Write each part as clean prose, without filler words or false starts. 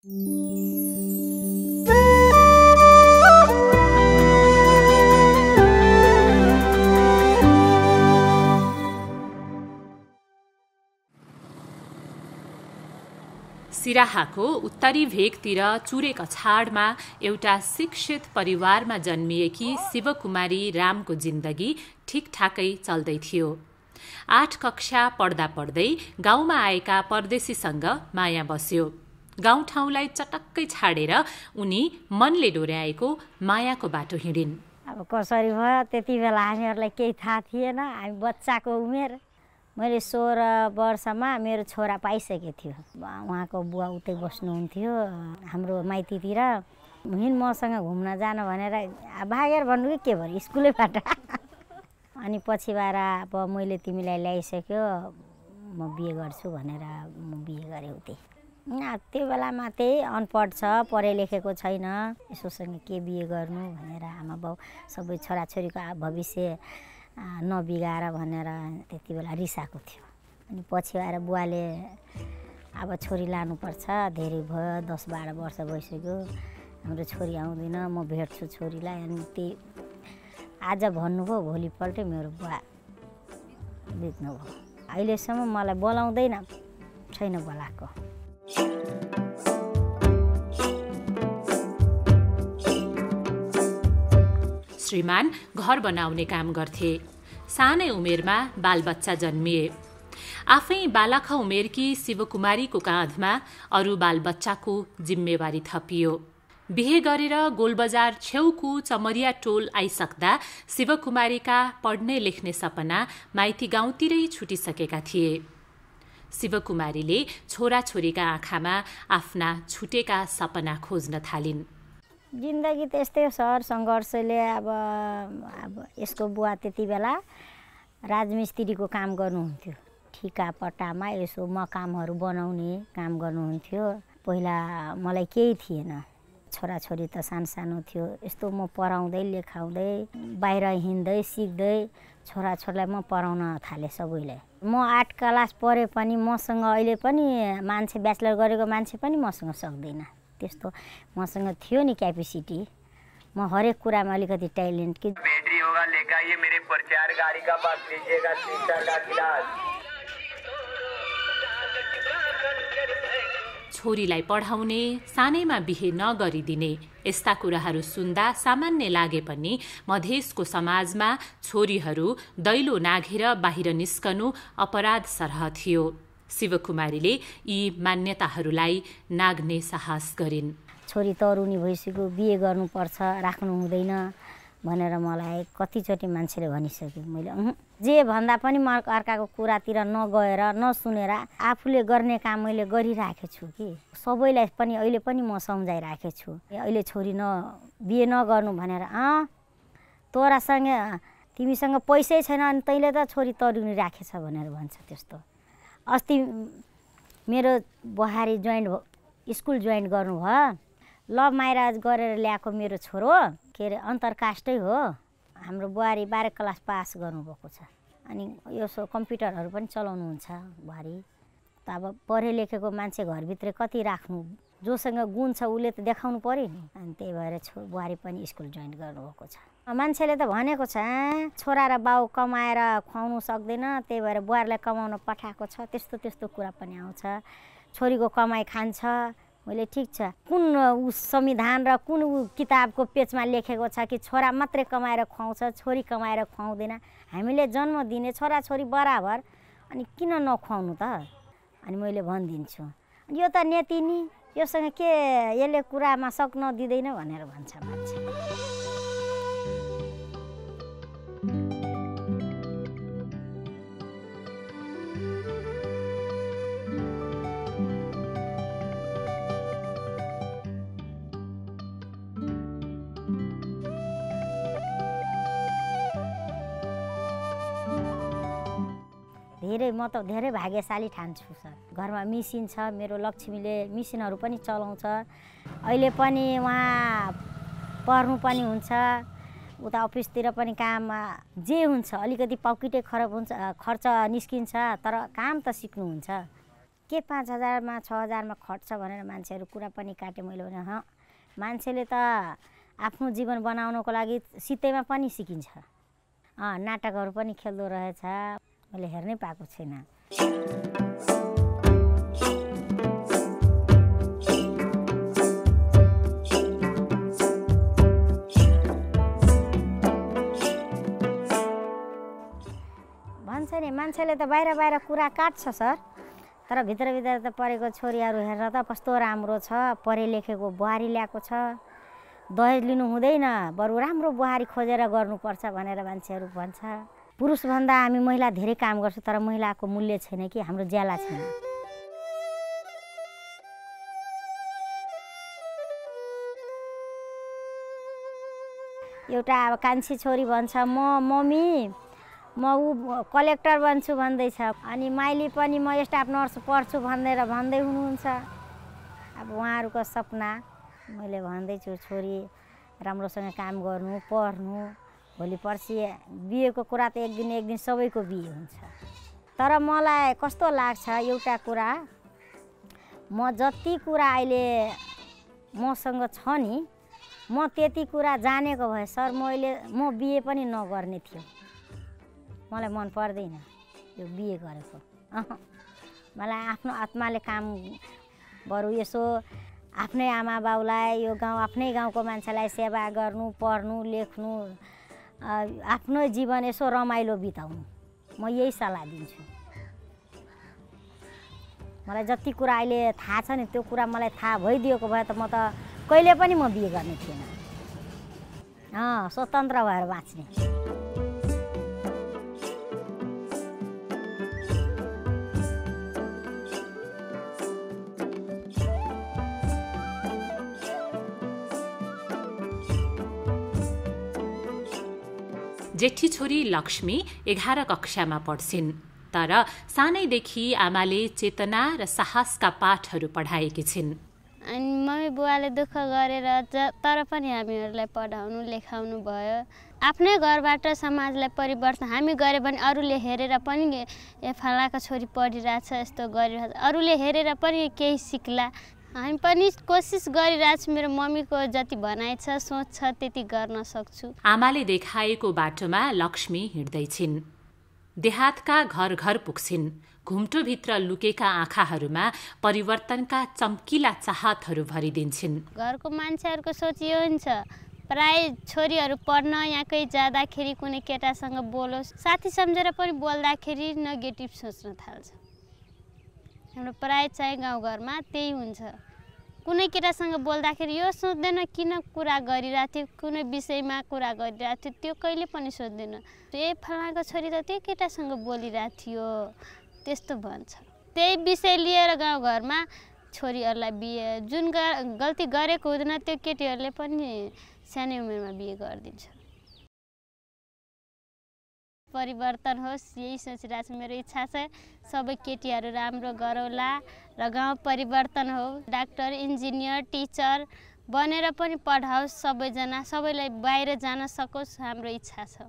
सिराहाको उत्तरी भेगतिर चुरेको छाडमा एउटा शिक्षित परिवारमा जन्मिएकी शिवकुमारी रामको जिन्दगी ठिकठाकै चल्दै थियो। 8 कक्षा पढ्दा पढ्दै गाउँमा आएका परदेशीसँग माया बस्यो। गाउँठाउँलाई चटक्कै छाडेर उनी मनले डोर्याएको मायाको बाटो हिँडिन्। अब कसरी भयो त्यति बेला हामीहरूलाई केही थाहा थिएन, हामी बच्चाको उमेर। मैले 16 वर्षमा मेरो छोरा पाइसकेको थियो। उहाँको बुवा उतै बस्नुहुन्थ्यो हाम्रो माइतीतिर। हिँड मसँग घुम्न जान भनेर भागेर भन्नु कि के भयो स्कुलैबाट। अनि पछिबाट अब मैले तिमीलाई ल्याइसक्यो म बिहे गर्छु भनेर म बिहे गरेँ उतै। त्यो बेलामा त्यही अनपढ छ, पढे लेखेको छैन, यसोसँग के बिहे गर्नु भनेर आमा बाउ सबै छोराछोरीको भविष्य नबिगाएर भनेर त्यति बेला रिसाएको थियो। अनि पछि आएर बुवाले अब छोरी लानुपर्छ, धेरै भयो, 10-12 वर्ष भइसक्यो, हाम्रो छोरी आउँदैन, म भेट्छु छोरीलाई। अनि त्यही आज भन्नुभयो, भोलिपल्टै मेरो बुवा बित्नुभयो। अहिलेसम्म मलाई बोलाउँदैन, छैन बोलाएको। श्रीमान घर बनाउने काम गर्थे। सानै उमेरमा बालबच्चा जन्मिए। आफै बालखा उमेरकी शिवकुमारीको काँधमा अरू बालबच्चाको जिम्मेवारी थपियो। बिहे गरेर गोलबजार छेउको चमरिया टोल आइसक्दा शिवकुमारीका पढ्ने लेख्ने सपना माइती गाउँतिरै छुटिसकेका थिए। शिवकुमारीले छोराछोरीका आँखामा आफ्ना छुटेका सपना खोज्न थालिन्। जिन्दगी त्यस्तै सर, सङ्घर्षले अब यसको बुवा त्यति बेला राजमिस्त्रीको काम गर्नुहुन्थ्यो। ठिका पट्टामा यसो मकामहरू बनाउने काम गर्नुहुन्थ्यो। पहिला मलाई केही थिएन, छोराछोरी त सानो थियो। यस्तो म पढाउँदै लेखाउँदै बाहिर हिँड्दै सिक्दै छोराछोरीलाई म पढाउन थालेँ सबैलाई। म 8 क्लास पढे पनि मसँग अहिले पनि मान्छे ब्याचलर गरेको मान्छे पनि मसँग सक्दैन। त्यस्तो मसँग थियो नि क्यापेसिटी। म हरेक कुरामा अलिकति ट्यालेन्ट कि बैटरी होगा लेकर आइए मेरे प्रचार गाड़ी का पास लीजिएगा 3 का गिलास। छोरीलाई पढाउने, सानैमा बिहे नगरिदिने यस्ता कुराहरू सुन्दा सामान्य लागे पनि मधेसको समाजमा छोरीहरू दैलो नाघेर बाहिर निस्कनु अपराध सरह थियो। शिवकुमारीले यी मान्यताहरूलाई नाग्ने साहस गरिन्। छोरी तरुनी भइसक्यो, बिहे गर्नुपर्छ, राख्नु हुँदैन भनेर मलाई कतिचोटि मान्छेले भनिसक्यो। मैले जे भन्दा पनि म अर्काको कुरातिर नगएर नसुनेर आफूले गर्ने काम मैले गरिराखेको छु कि सबैलाई पनि अहिले पनि म सम्झाइराखेको छु। अहिले छोरी बिहे नगर्नु भनेर तोरासँग तिमीसँग पैसै छैन अनि तैँले त छोरी तरुनी राखेछ भनेर भन्छ। त्यस्तो अस्ति मेरो बुहारी स्कुल जोइन गर्नुभयो। लभ म्यारेज गरेर ल्याएको मेरो छोरो के अरे अन्तरकास्टै हो। हाम्रो बुहारी 12 क्लास पास गर्नुभएको छ। अनि यो कम्प्युटरहरू पनि चलाउनुहुन्छ बुहारी। त अब पढे लेखेको मान्छे घरभित्र कति राख्नु, जोसँग गुण छ उसले त देखाउनु पर्यो नि। अनि त्यही भएर बुहारी पनि स्कुल जोइन गर्नुभएको छ। मान्छेले त भनेको छ छोरा र बाउ कमाएर खुवाउनु सक्दैन, त्यही भएर बुहारीलाई कमाउन पठाएको छ। त्यस्तो कुरा पनि आउँछ। छोरीको कमाइ खान्छ। मैले ठिक छ, कुन संविधान र कुन किताबको पेजमा लेखेको छ कि छोरा मात्रै कमाएर खुवाउँछ, छोरी कमाएर खुवाउँदैन? हामीले जन्म दिने छोराछोरी बराबर, अनि किन नखुवाउनु त? अनि मैले भनिदिन्छु यो त नेति नि, योसँग के यसले कुरामा सक्न दिँदैन भनेर भन्छ मान्छे। म त धेरै भाग्यशाली ठान्छु सर। घरमा मिसिन छ, मेरो लक्ष्मीले मिसिनहरू पनि चलाउँछ। अहिले पनि उहाँ पढ्नु पनि हुन्छ, उता अफिसतिर पनि काम जे हुन्छ अलिकति पकेटै खर्च निस्किन्छ, तर काम त सिक्नुहुन्छ। के 5,000मा 6,000मा खट्छ भनेर मान्छेहरू कुरा पनि काटे। मैले भने मान्छेले त आफ्नो जीवन बनाउनको लागि सित्तैमा पनि सिकिन्छ। नाटकहरू पनि खेल्दो रहेछ, मैले हेर्नै पाएको छैन। भन्छ नि मान्छेले त बाहिर बाहिर कुरा काट्छ सर, तर भित्रभित्र त परेको छोरीहरू हेर्न त कस्तो राम्रो छ, पढे लेखेको बुहारी ल्याएको छ, दहेज लिनु हुँदैन, बरु राम्रो बुहारी खोजेर गर्नुपर्छ भनेर मान्छेहरू भन्छ। पुरुषभन्दा हामी महिला धेरै काम गर्छौँ, तर महिलाको मूल्य छैन कि हाम्रो ज्याला छैन। एउटा अब कान्छी छोरी भन्छ मम्मी म कलेक्टर बन्छु भन्दैछ, अनि माइली पनि म स्टाफ नर्स पढ्छु भन्दै हुनुहुन्छ। अब उहाँहरूको सपना मैले भन्दैछु, छोरी राम्रोसँग काम गर्नु, पढ्नु, भोलि पर्सि बिहेको कुरा त एक दिन सबैको बिहे हुन्छ। तर मलाई कस्तो लाग्छ एउटा कुरा, म जति कुरा अहिले मसँग छ नि, म त्यति कुरा जानेको भए सर म बिहे पनि नगर्ने थियो। मलाई मन पर्दैन यो बिहे गरेको। मलाई आफ्नो आत्माले काम, बरु यसो आफ्नै आमा बाउलाई, यो गाउँ आफ्नै गाउँको मान्छेलाई सेवा गर्नु, पढ्नु, लेख्नु, आफ्नो जीवन यसो रमाइलो बिताउनु, म यही सल्लाह दिन्छु। मलाई जति कुरा अहिले थाहा छ नि, त्यो कुरा मलाई थाहा भइदिएको भए त म त कहिले पनि म बिहे गर्ने थिएन। स्वतन्त्र भएर बाँच्ने। जेठी छोरी लक्ष्मी 11 कक्षामा पढ्छिन्, तर सानैदेखि आमाले चेतना र साहसका पाठहरू पढाएकी छिन्। अनि मम्मी बुवाले दुःख गरेर तर पनि हामीहरूलाई पढाउनु लेखाउनु भयो। आफ्नै घरबाट समाजलाई परिवर्तन हामी गऱ्यो भने अरूले हेरेर पनि फलाको छोरी पढिरहेछ, यस्तो गरिरहेछ, अरूले हेरेर पनि केही सिक्ला। हामी पनि कोसिस गरिरहेछौँ। मेरो मम्मीको जति भनाइ छ, सोच छ, त्यति गर्न सक्छु। आमाले देखाएको बाटोमा लक्ष्मी हिँड्दैछिन्। देहातका घर घर पुग्छिन्। घुम्टोभित्र लुकेका आँखाहरूमा परिवर्तनका चम्किला चाहतहरू भरिदिन्छन्। घरको मान्छेहरूको सोच यो हुन्छ, प्राय छोरीहरू पढ्न यहाँकै जाँदाखेरि कुनै केटासँग बोलोस्, साथी सम्झेर पनि बोल्दाखेरि नेगेटिभ सोच्न थाल्छ। हाम्रो प्राय चाहिँ गाउँघरमा त्यही हुन्छ। कुनै केटासँग बोल्दाखेरि यो सोच्दैन किन कुरा गरिरहेको थियो, कुनै विषयमा कुरा गरिरहेको थियो, त्यो कहिले पनि सोच्दैन। फलाको छोरी त त्यो केटासँग बोलिरहेको थियो, त्यस्तो भन्छ। त्यही विषय लिएर गाउँघरमा छोरीहरूलाई बिहे, जुन गल्ती गरेको हुँदैन त्यो केटीहरूले पनि सानै उमेरमा बिहे गरिदिन्छ। परिवर्तन होस् यही सोचिरहेको छु। मेरो इच्छा छ सबै केटीहरू राम्रो गरौला र गाउँ परिवर्तन हो, डाक्टर, इन्जिनियर, टिचर बनेर पनि पढाओस् सबैजना, सबैलाई बाहिर जान सकोस्, हाम्रो इच्छा छ।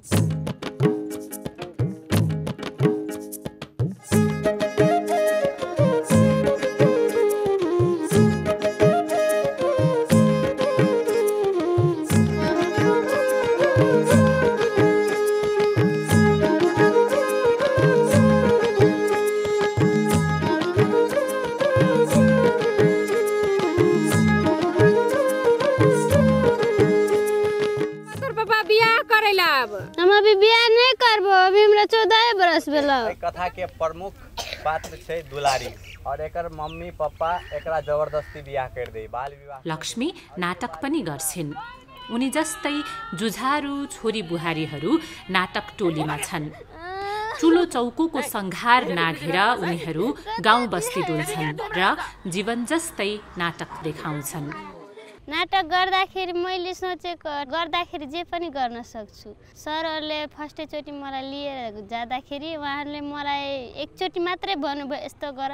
हम अभी बियाह नहीं करबो, अभी हमरा 14 बरस भेलो। कथा के प्रमुख पात्र छै दुलारी और एकर मम्मी पापा एकरा जबरदस्ती बियाह कर दे। बाल विवाह। लक्ष्मी नाटक पनि गर्छिन्। उनी जस्तै जुझारू छोरी बुहारीहरू नाटक टोलीमा छन्। चुलो चौकोको संघार नाघेर उनीहरू गाउँ बस्ती डुल्छन् र जीवन जस्तै नाटक देखाउँछन्। नाटक गर्दाखेरि मैले सोचेको गर्दाखेरि जे पनि गर्न सक्छु। सरहरूले फर्स्टैचोटि मलाई लिएर जाँदाखेरि उहाँहरूले मलाई एकचोटि मात्रै भन्नुभयो, यस्तो गर,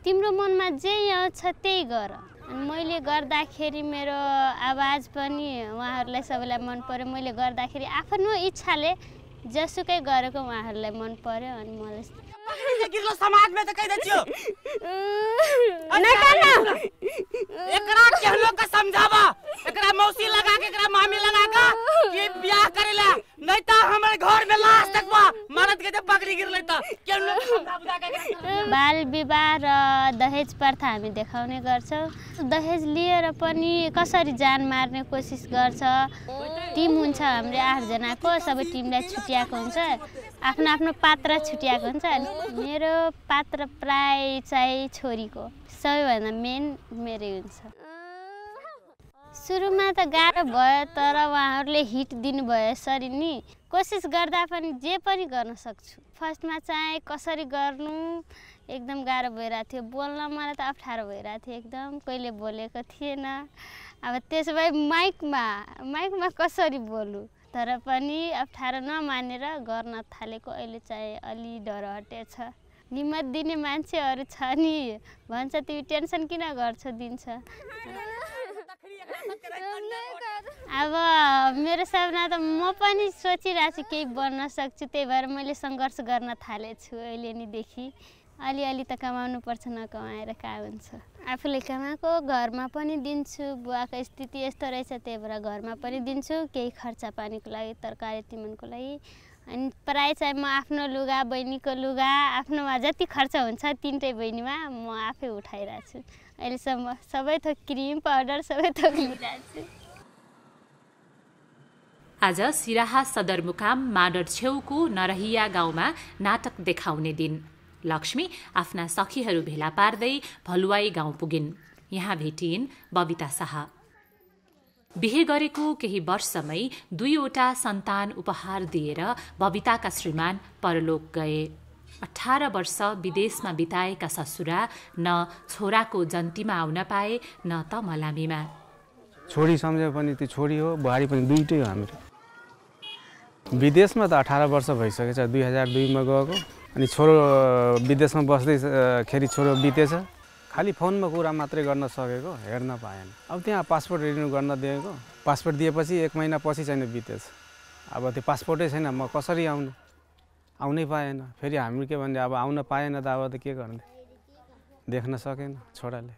तिम्रो मनमा जे आउँछ त्यही गर। अनि मैले गर्दाखेरि मेरो आवाज पनि उहाँहरूलाई सबैलाई मन पर्यो। मैले गर्दाखेरि आफ्नो इच्छाले जसुकै गरेको उहाँहरूलाई मन पर्यो। अनि मलाई गिरलो समाज में तो कह दे छियो नहीं करना एकरा केहनो का समझावा एकरा मौसी लगा के एकरा मामी लगा के कि ब्याह करेला नहीं त हमर घर में लाश तकबा मरद के जब पकड़ी गिरले त केहनो का समझावा के बाल विवाह र दहेज प्रथा हामी देखाउने गर्छौं दहेज लिएर पनि कसरी जान मार्ने कोसिस गर्छ टिम हुन्छ हाम्रो 8 जनाको सबै टिमलाई छुट्याएको हुन्छ आफ्नो आफ्नो पात्र छुट्याएको हुन्छ मेरो पात्र प्राय चाहिँ छोरीको सबैभन्दा मेन मेरै हुन्छ सुरुमा त गाह्रो भयो तर उहाँहरूले हिट दिनुभयो यसरी नि कोसिस गर्दा पनि जे पनि गर्न सक्छु फर्स्टमा चाहिँ कसरी गर्नु एकदम गाह्रो भइरहेको थियो बोल्न मलाई त अप्ठ्यारो भइरहेको थियो एकदम कहिले बोलेको थिएन अब त्यसो भए माइकमा कसरी बोलु तर पनि अप्ठ्यारो नमानेर गर्न थालेको अहिले चाहिँ अलि डर हटेछ निमत दिने मान्छेहरू छ नि भन्छ तिमी टेन्सन किन गर्छौ दिन्छ अब मेरो सपना त म पनि सोचिरहेको छु केही बन्न सक्छु त्यही भएर मैले सङ्घर्ष गर्न थालेछु अहिले निदेखि अलिअलि त कमाउनु पर्छ नकमाएर कहाँ हुन्छ आफूले कमाएको घरमा पनि दिन्छु बुवाको स्थिति यस्तो रहेछ त्यही भएर घरमा पनि दिन्छु केही खर्च पानीको लागि तरकारी तिमनको लागि अनि प्राय चाहिँ म आफ्नो लुगा बहिनीको लुगा आफ्नोमा जति खर्च हुन्छ तिनटै बहिनीमा म आफै उठाइरहेको छु अहिलेसम्म सबै थोक क्रिम पाउडर सबै थोक लिइरहेको छु आज सिराहा सदरमुकाम माडर छेउको नरहिया गाउँमा नाटक देखाउने दिन लक्ष्मी आफ्ना सखीहरू भेला पार्दै भलुवाई गाउँ पुगिन् यहाँ भेटिन् बबिता शाह बिहे गरेको केही वर्षमै 2वटा सन्तान उपहार दिएर बबिताका श्रीमान परलोक गए 18 वर्ष विदेशमा बिताएका ससुरा न छोराको जन्तीमा आउन पाए न त मलामीमा छोरी सम्झे पनि त्यो छोरी हो बुहारी पनि दुईटै हो हाम्रो विदेशमा त 18 वर्ष भइसकेछ 2002 मा गएको अनि छोरो विदेशमा बस्दैखेरि छोरो बितेछ खाली फोनमा कुरा मात्रै गर्न सकेको हेर्न पाएन अब त्यहाँ पासपोर्ट रिन्यू गर्न दिएको पासपोर्ट दिएपछि 1 महिना पछि चाहिँ बितेछ अब त्यो पासपोर्टै छैन म कसरी आउनै पाएन फेरि हामी के भन्ने अब आउन पाएन त अब त के गर्ने देख्न सकेन छोराले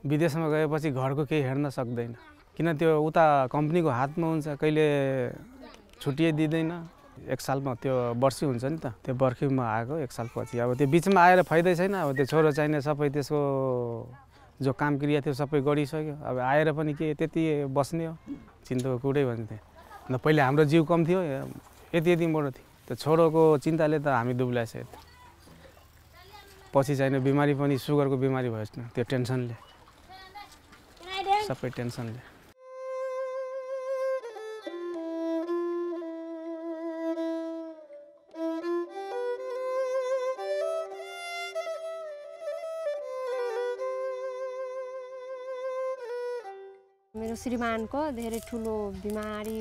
विदेशमा गएपछि घरको केही हेर्न सक्दैन किन त्यो उता कम्पनीको हातमा हुन्छ कहिले छुट्टी दिँदैन 1 सालमा त्यो वर्षी हुन्छ नि त त्यो बर्खीमा आएको 1 साल पछि अब त्यो बिचमा आएर फाइदै छैन अब त्यो छोरो चाहिने सबै त्यसको जो काम क्रिया थियो सबै गरिसक्यो अब आएर पनि के त्यति बस्ने हो चिन्ताको कुरै भन्थे न पहिले हाम्रो जीव कम थियो यति मोडो थियो त्यो छोरोको चिन्ताले त हामी दुब्लाइसक्यो पछि चाहिने बिमारी पनि सुगरको बिमारी भएछ न त्यो टेन्सनले सबै टेन्सनले मेरो श्रीमानको धेरै ठुलो बिमारी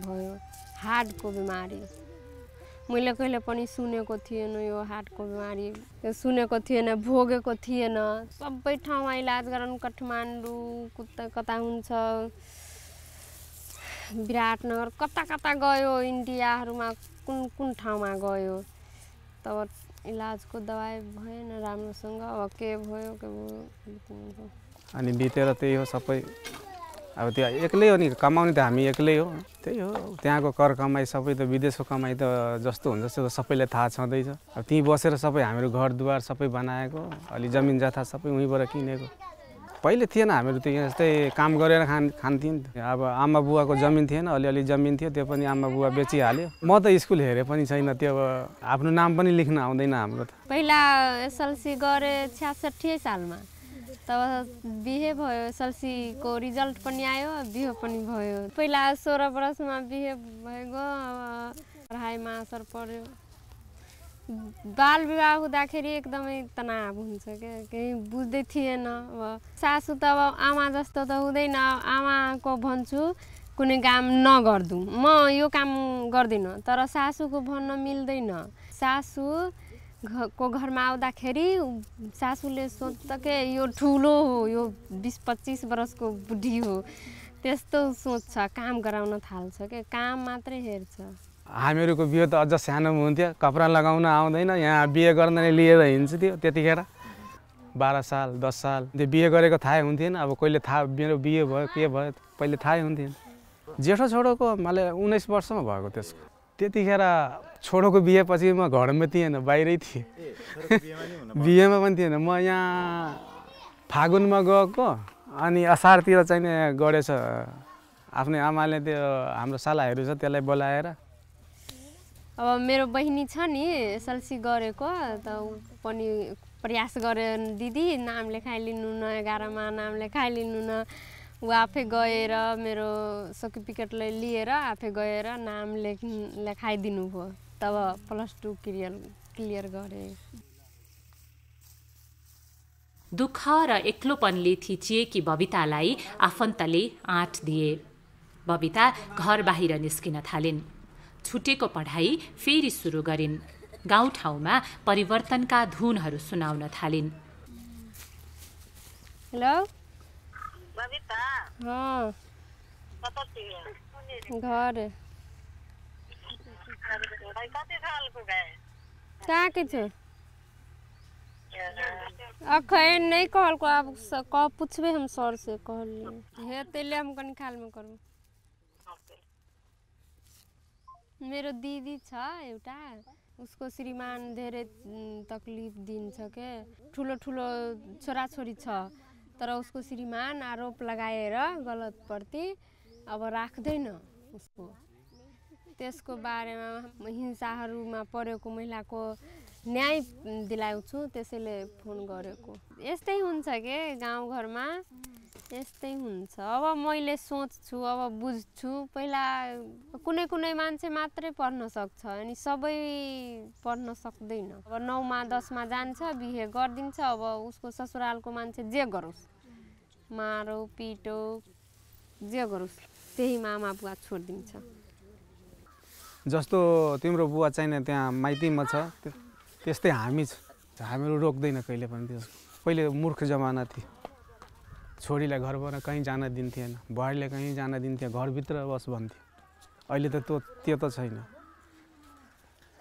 भयो हार्टको बिमारी मैले कहिले पनि सुनेको थिएन यो हार्टको बिमारी त्यो सुनेको थिएन भोगेको थिएन सबै ठाउँमा इलाज गराउनु काठमाडौँ कता हुन्छ विराटनगर कता गयो इन्डियाहरूमा कुन ठाउँमा गयो तब इलाजको दबाई भएन राम्रोसँग अब के भयो अनि बितेर त्यही हो सबै अब त्यो एक्लै हो नि कमाउने त हामी एक्लै हो त्यही हो त्यहाँको कर कमाई सबै त विदेशको कमाई त जस्तो हुन्छ त्यो त सबैलाई थाहा छँदैछ अब त्यहीँ बसेर सबै हाम्रो घरद्वार सबै बनाएको अलि जमिन जथा सबै उहीँबाट किनेको पहिले थिएन हामीहरू त्यो यस्तै काम गरेर खान्थ्यौँ नि अब आमा बुवाको जमिन थिएन अलिअलि जमिन थियो त्यो पनि आमा बुवा बेचिहाल्यो म त स्कुल हेरे पनि छैन त्यो आफ्नो नाम पनि लेख्न आउँदैन हाम्रो त पहिला एसएलसी गरे 66 सालमा तब बिहे भयो एसएलसीको रिजल्ट पनि आयो बिहे पनि भयो पहिला 16 वर्षमा बिहे भएको पढाइमा असर पर्यो बाल विवाह हुँदाखेरि एकदमै तनाव हुन्छ के केही बुझ्दै थिएन अब सासू त अब आमा जस्तो त हुँदैन आमाको भन्छु कुनै काम नगर्दु म यो काम गर्दिनँ तर सासूको भन्न मिल्दैन सासू को घरमा आउँदाखेरि सासूले सोच्छ के यो ठुलो हो यो 20-25 वर्षको बुढी हो त्यस्तो सोच्छ काम गराउन थाल्छ के काम मात्रै हेर्छ हामीहरूको बिहे त अझ सानो हुन्थ्यो, कपडा लगाउन आउँदैन, यहाँ बिहे गर्नले लिएर हिँड्थ्यो त्यतिखेर 12 साल 10 साल। त्यो बिहे गरेको थाहै हुन्थेन। अब कहिले थाहा मेरो बिहे भयो के भयो पहिले थाहै हुन्थेन। जेठो छोडोको मैले 19 वर्षमा भएको त्यसको। त्यतिखेर छोडोको बिहेपछि म घरमा थिएन, बाहिरै थिएँ। बिहेमा पनि थिएन। म यहाँ फागुनमा गएको अनि असारतिर चाहिँ गढेछ। आफ्नै आमाले त्यो हाम्रो सालाहरू छ त्यसलाई बोलाएर। अब मेरो बहिनी छ नि एसएलसी गरेको त ऊ पनि प्रयास गरे दिदी नाम लेखाइलिनु न, 11 मा नाम लेखाइलिनु न। ऊ आफै गएर मेरो सर्टिफिकेट लिएर आफै गएर नाम लेखाइदिनु भयो। तब +2 क्लियर गरे। दुःख र एक्लोपनले थिचिएकी बबितालाई आफन्तले आँट दिए। बबिता घर बाहिर निस्किन थालिन्। छुटेको पढाइ फेरि सुरु गरिन्। गाउँठाउँमा परिवर्तनका धुनहरू सुनाउन थालिन्। हेलो बबिता, कता थियो? घर कति सालको गए? कहाँ के छु? अखै नहीं कहल को आप कह पूछबे हम सर से कहल हे तेले हम कनी खाल में करबो। मेरो दिदी छ एउटा, उसको श्रीमान धेरै तकलिफ दिन्छ के। ठुलो ठुलो छोराछोरी छ तर उसको श्रीमान आरोप लगाएर गलत प्रति अब राख्दैन उसको। त्यसको बारेमा हिंसाहरूमा परेको महिलाको न्याय दिलाउँछु, त्यसैले फोन गरेको। यस्तै हुन्छ के गाउँघरमा, यस्तै हुन्छ। अब मैले सोच्छु, अब बुझ्छु। पहिला कुनै कुनै मान्छे मात्रै पढ्न सक्छ अनि सबै पढ्न सक्दैन। अब 9 मा 10 मा जान्छ, बिहे गरिदिन्छ। अब उसको ससुरालको मान्छे जे गरोस्, मारो पिटो जे गरोस्, त्यही मामा बुवा छोडिदिन्छ। जस्तो तिम्रो बुवा चाहिने त्यहाँ माइतीमा छ त्यस्तै हामीहरू रोक्दैन कहिले पनि। त्यसको पहिले मूर्ख जमाना थियो। छोरीलाई घरबाट कहीँ जान दिन्थेन, बुहारीले कहीँ जान दिन्थ्यो, घरभित्र बस भन्थ्यो। अहिले त त्यो त छैन।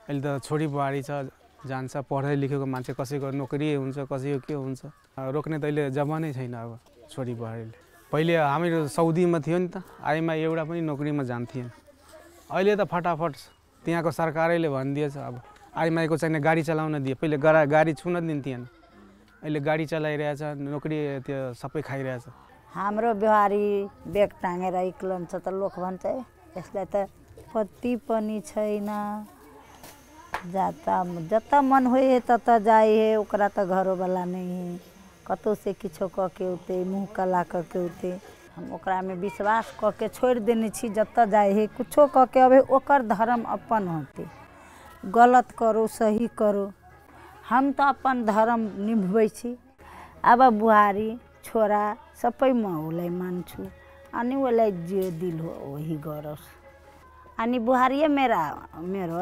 अहिले त छोरी बुहारी छ, जान्छ, पढाइ लेखेको मान्छे, कसैको नोकरी हुन्छ, कसैको के हुन्छ। रोक्ने त अहिले जमानै छैन अब छोरी बुहारीले। पहिले हामीहरू सौदीमा थियो नि त, आइमा एउटा पनि नोकरीमा जान्थेन। अहिले त फटाफट त्यहाँको सरकारैले भनिदिएछ अब आइमाईको चाहिँ गाडी चलाउन दिए। पहिले गाडी छुन दिन्थेन, अहिले गाडी चलाइरहेछ, नोकरी त्यो सबै खाइरहेछ। हाम्रो बिहारी बेग टाँगेर इक्लन्छ त लोक भन्छ यसलाई त पति पनि छैन, जता मन होए तता जाए है, ओकरा त घरोवाला नहीं है, कतौ से किछो क के उते मुँह कला क के उते हम ओकरा में विश्वास क के छोड़ देने छी। जता जाए है कुछो क के अबे ओकर धर्म अपन होते, गलत करो सही करो, हम तो अपन धर्म निभबै छी। अब बुहारी छोरा सबै म उसलाई मान्छु अनि उसलाई जे दिल हो वही गरोस्। अनि बुहारी मेरो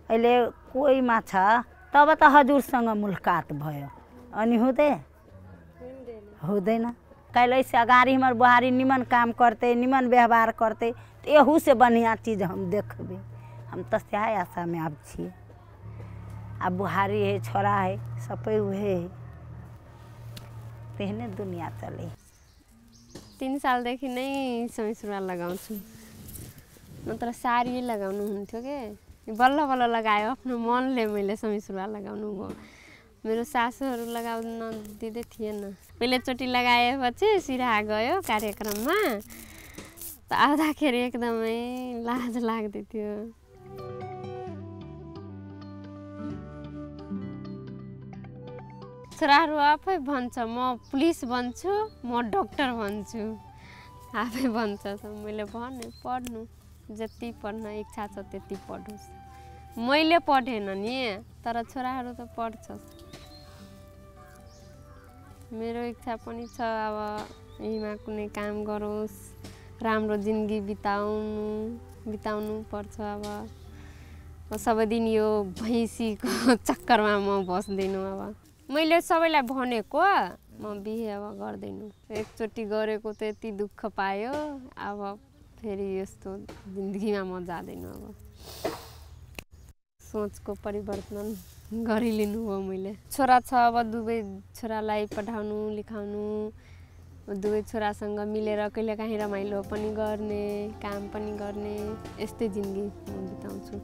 अहिले कोहीमा छ तब त हजुरसँग मुलाकात भयो अनि हुँदैन। कल से अगाड़ी हमार बुहारी निमन काम करते, निमन व्यवहार करते, तो एहू से बढ़िया चीज हम देखबे। हम तो सह आशा में अब छे। अब बुहारी है, छोरा है, सबै उहे है, तेहने दुनिया चले। 3 सालदेखि नै समी सुरुवाल लगाउँछु, नत्र साडी लगाउनु हुन्थ्यो के। बल्ल बल्ल लगायो, आफ्नो मनले मैले समी सुरुवाल लगाउनु भयो। मेरो सासूहरू लगाउन दिँदै थिएन। पहिलोचोटि लगाएपछि सिरा गयो कार्यक्रममा त आउँदाखेरि एकदमै लाज लाग्दै थियो। छोराहरू आफै भन्छ म पुलिस बन्छु, म डक्टर बन्छु, आफै भन्छ। मैले भने पढ्नु, जति पढ्न इच्छा छ त्यति पढोस्। मैले पढेन नि, तर छोराहरू त पढ्छ। मेरो इच्छा पनि छ अब यहीमा कुनै काम गरोस्, राम्रो जिन्दगी बिताउनु पर्छ। अब सबै दिन यो भैँसीको चक्करमा म बस्दिनँ। अब मैले सबैलाई भनेको म बिहे अब गर्दैनँ। एकचोटि गरेको त यति दुःख पायो, अब फेरि यस्तो जिन्दगीमा म जाँदैन। अब सोचको परिवर्तन गरिलिनु हो मैले। छोरा छ, अब दुवै छोरालाई पढाउनु लेखाउनु, दुवै छोरासँग मिलेर कहिलेकाहीँ रमाइलो पनि गर्ने, काम पनि गर्ने, यस्तै जिन्दगी म बिताउँछु।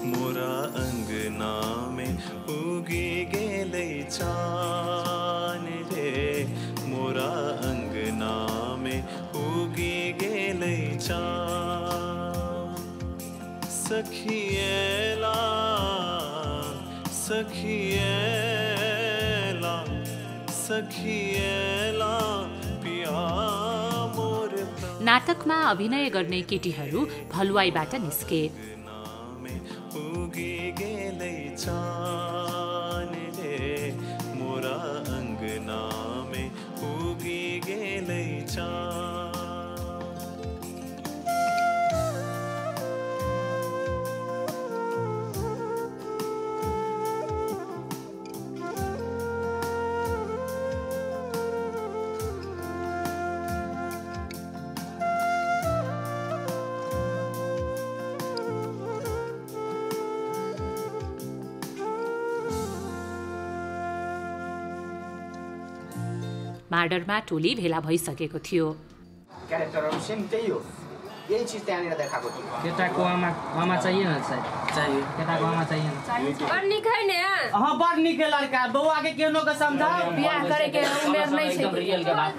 मोरा अंगना में उगी गेलै चान रे, मोरा अंगना में उगी गेलै चान। सखिएला सखिएला सखिएला पिया मोर। नाटकमा अभिनय गर्ने केटीहरू भलुवाईबाट निस्के। उगी गेलै चान रे, मोरा अंगना में उगी गेलै चान। मार्डरमा टोली भेला भइसकेको थियो। क्यारेक्टरहरु सेम त्यही हो, यही चीज त्यहाँनिर देखाएको थियो। केटाको आमा चाहिए न, चाहिए केटाको आमा चाहिए न। बड़ निक है ने? हां बड़ निक है लड़का, बउआ के केनो के समझा, बियाह करे के उमेर नै छै।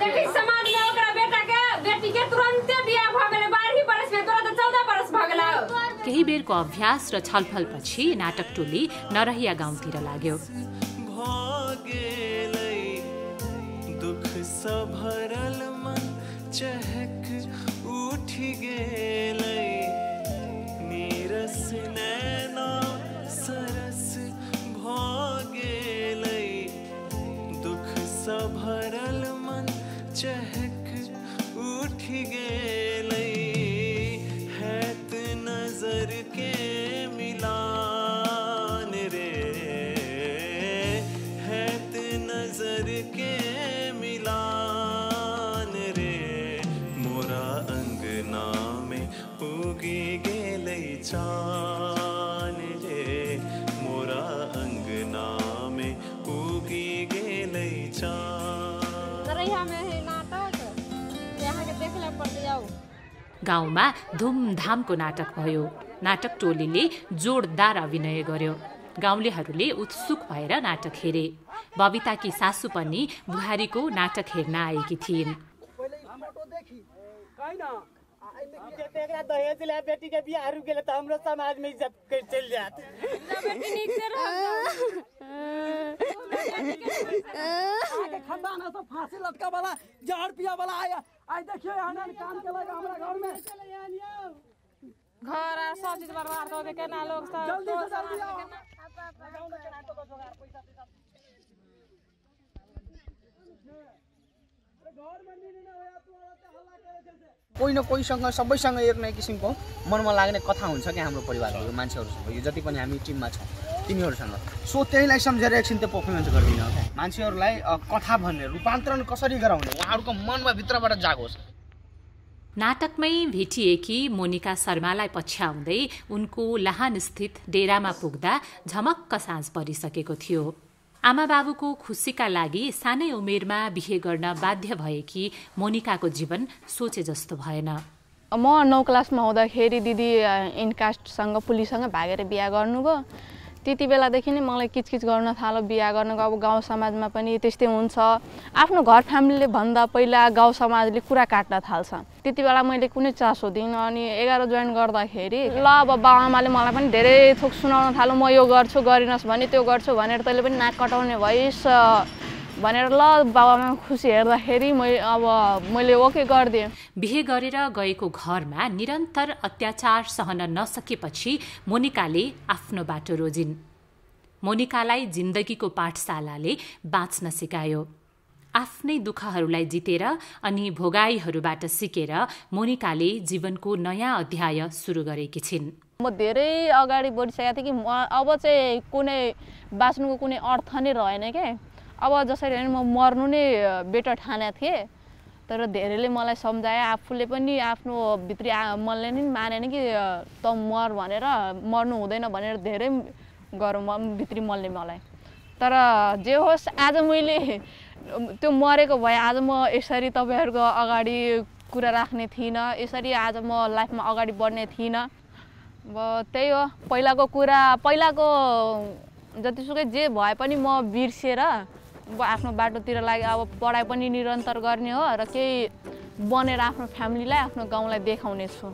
देखि समाज में ओकरा बेटा के बेटी के तुरंते बियाह भ गेलै, 12 बरस में, तोरा त 14 बरस भ गेला। केही बेरको अभ्यास र छलफलपछि नाटक टोली नरहिया गाउँतिर लाग्यो। भरल मन चहक उठी गेलै, नीरस नैना सरस भ गेलै, दुख सा भरल मन चहक उठी गेलै, हैत नजर के मिलान रे, हैत नजर के मिलान रे, मोरा अंगना में उगी गेलै चान रे, मोरा अंगना में उगी गेलै चान। नरैया में है नाटक, यहाँ के देखले पड़ जाऊ। गाउँमा धुमधामको नाटक भयो। नाटक टोलीले जोरदार अभिनय गर्यो। गाउँलेहरूले उत्सुक भएर नाटक हेरे। बबिताकी सासु पनि बुहारीको नाटक हेर्न आएकी थिइन्। एकरा दहेज ले बेटी के बियाह रुक गेले त हाम्रो समाज में इज्जत के चल जात। बेटी निक से रह आगे खंडाना सब फांसी लटका वाला जहर पिया वाला आया। आई देखियो यहाँ काम के लगा हमरा घर में घर आ सब चीज बर्बाद कर दे केना लोग सब जल्दी से जल्दी आओ। गाउँ में केना तो जोगार पैसा पैसा घर में नि न होया तू औरत हल्ला करे जैसे कोही न कोहीसँग सबैसँग एक न एक किसिमको मनमा लाग्ने कथा हुन्छ कि हाम्रो परिवारको मान्छेहरूसँग, यो जति पनि हामी टिममा छौँ तिनीहरूसँग। सो त्यहीलाई सम्झेर एकछिन त्यो पर्फर्मेन्स गर्दिनँ। मान्छेहरूलाई कथा भन्ने रूपान्तरण कसरी गराउने उहाँहरूको मनमा भित्रबाट जागोस्। नाटकमै भेटिएकी मोनिका शर्मालाई पछ्याउँदै उनको लाहान स्थित डेरामा पुग्दा झमक्क साँझ परिसकेको थियो। आमा बाबुको खुसीका लागि सानै उमेरमा बिहे गर्न बाध्य भएकी मोनिकाको जीवन सोचे जस्तो भएन। म 9 क्लासमा हुँदाखेरि दिदी इनकास्टसँग पुलिससँग भागेर बिहा गर्नुभयो। त्यति बेलादेखि नै मलाई किचकिच गर्न थाल्यो बिहा गर्नको। अब गाउँ समाजमा पनि त्यस्तै हुन्छ, आफ्नो घर फ्यामिलीले भन्दा पहिला गाउँ समाजले कुरा काट्न थाल्छ। त्यति बेला मैले कुनै चासो दिइनँ। अनि 11 जोइन गर्दाखेरि ल अब बाबाआमाले मलाई पनि धेरै थोक सुनाउन थाल्यो, म यो गर्छु गरिनस् भने त्यो गर्छु भनेर तैँले पनि नाक कटाउने भइस् भनेर ल बाबामा खुसी हेर्दाखेरि मैले ओके गरिदिएँ। बिहे गरेर गएको घरमा निरन्तर अत्याचार सहन नसकेपछि मोनिकाले आफ्नो बाटो रोजिन्। मोनिकालाई जिन्दगीको पाठशालाले बाँच्न सिकायो। आफ्नै दुःखहरूलाई जितेर अनि भोगाईहरूबाट सिकेर मोनिकाले जीवनको नयाँ अध्याय सुरु गरेकी छिन्। म धेरै अगाडि बढिसकेको थिएँ कि अब चाहिँ कुनै बाँच्नुको कुनै अर्थ नै रहेन क्या। अब जसरी म मर्नु नै बेटर ठानेको थिएँ, तर धेरैले मलाई सम्झाए, आफूले पनि आफ्नो भित्री मनले नि मानेन कि त मर भनेर, मर्नु हुँदैन भनेर धेरै गरौँ भित्री मल्ने मलाई। तर जे होस् आज मैले त्यो मरेको भए आज म यसरी तपाईँहरूको अगाडि कुरा राख्ने थिइनँ, यसरी आज म लाइफमा अगाडि बढ्ने थिइनँ। अब त्यही हो, पहिलाको कुरा, पहिलाको जतिसुकै जे भए पनि म बिर्सेर आफ्नो बाटोतिर लागि अब पढाइ पनि निरन्तर गर्ने हो र केही बनेर आफ्नो फ्यामिलीलाई आफ्नो गाउँलाई देखाउने छु।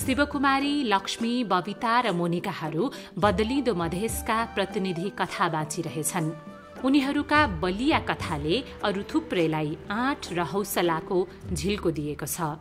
शिवकुमारी, लक्ष्मी, बबिता र मोनिकाहरू बदलिँदो मधेसका प्रतिनिधि कथा बाँचिरहेछन्। उनीहरूका बलिया कथाले अरू थुप्रैलाई आँट र हौसलाको झिल्को दिएको छ।